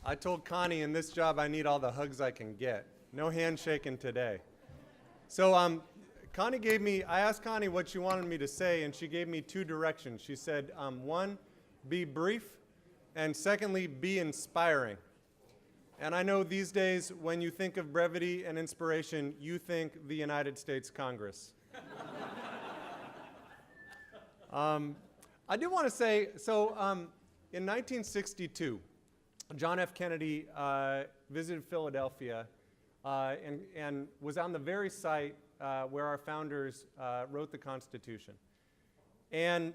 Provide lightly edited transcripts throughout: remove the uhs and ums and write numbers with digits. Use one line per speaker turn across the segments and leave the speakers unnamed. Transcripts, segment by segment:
I told Connie in this job I need all the hugs I can get. No handshaking today. So Connie gave me, I asked Connie what she wanted me to say, and she gave me two directions. She said, one, be brief, and secondly, be inspiring. And I know these days when you think of brevity and inspiration, you think the United States Congress. I do want to say, so in 1962, John F. Kennedy visited Philadelphia and was on the very site where our founders wrote the Constitution. And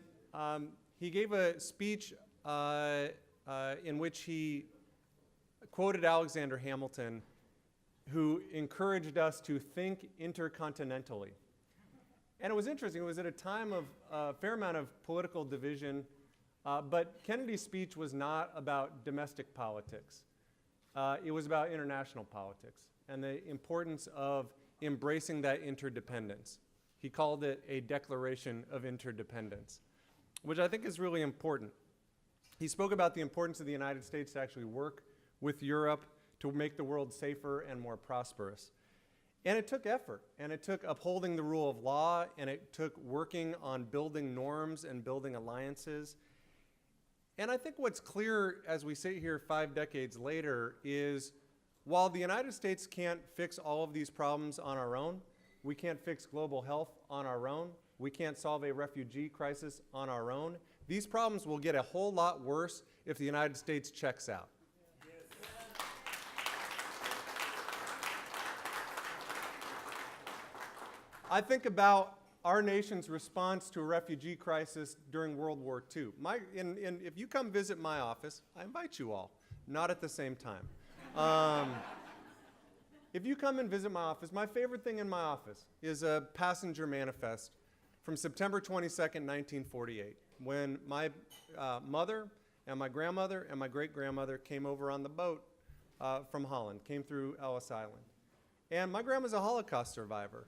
he gave a speech in which he quoted Alexander Hamilton, who encouraged us to think intercontinentally. And it was interesting. It was at a time of a fair amount of political division, but Kennedy's speech was not about domestic politics. It was about international politics and the importance of embracing that interdependence. He called it a declaration of interdependence, which I think is really important. He spoke about the importance of the United States to actually work with Europe to make the world safer and more prosperous. And it took effort, and it took upholding the rule of law, and it took working on building norms and building alliances. And I think what's clear as we sit here 5 decades later is while the United States can't fix all of these problems on our own, we can't fix global health on our own, we can't solve a refugee crisis on our own, these problems will get a whole lot worse if the United States checks out. I think about our nation's response to a refugee crisis during World War II. If you come visit my office, I invite you all, not at the same time. If you come and visit my office, my favorite thing in my office is a passenger manifest from September 22nd, 1948, when my mother and my grandmother and my great-grandmother came over on the boat from Holland, came through Ellis Island. And my grandma's a Holocaust survivor.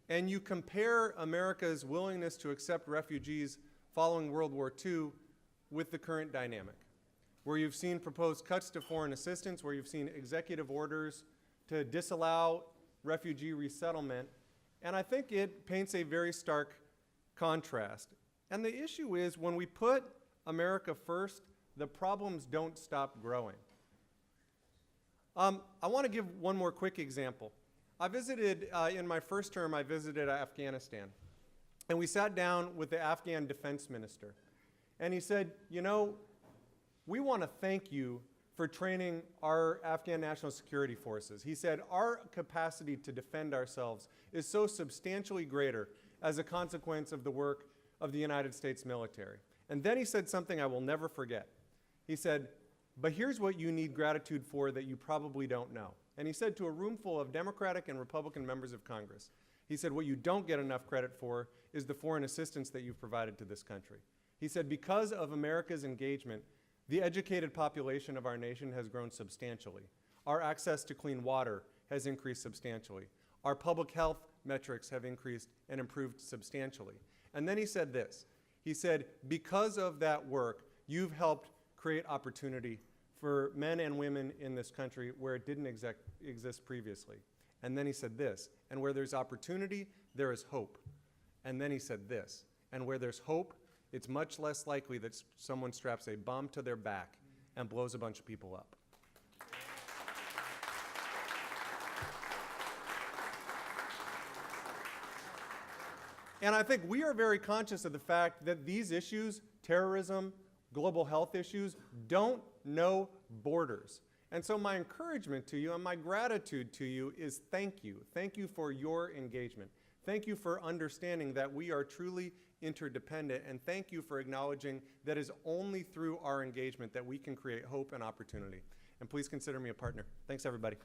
And you compare America's willingness to accept refugees following World War II with the current dynamic, where you've seen proposed cuts to foreign assistance, where you've seen executive orders to disallow refugee resettlement, and I think it paints a very stark contrast. And the issue is when we put America first, the problems don't stop growing. I want to give one more quick example. I visited, in my first term, I visited Afghanistan. And we sat down with the Afghan defense minister. And he said, you know, we want to thank you for training our Afghan national security forces. He said, our capacity to defend ourselves is so substantially greater as a consequence of the work of the United States military. And then he said something I will never forget. He said, but here's what you need gratitude for that you probably don't know. And he said to a room full of Democratic and Republican members of Congress, he said, what you don't get enough credit for is the foreign assistance that you've provided to this country. He said, because of America's engagement, the educated population of our nation has grown substantially. Our access to clean water has increased substantially. Our public health metrics have increased and improved substantially. And then he said this. He said, because of that work, you've helped create opportunity for men and women in this country where it didn't exist previously. And then he said this, and where there's opportunity, there is hope. And then he said this, and where there's hope, it's much less likely that someone straps a bomb to their back and blows a bunch of people up. And I think we are very conscious of the fact that these issues, terrorism, global health issues, don't know borders. And so my encouragement to you and my gratitude to you is thank you. Thank you for your engagement. Thank you for understanding that we are truly interdependent, and thank you for acknowledging that it is only through our engagement that we can create hope and opportunity. And please consider me a partner. Thanks, everybody.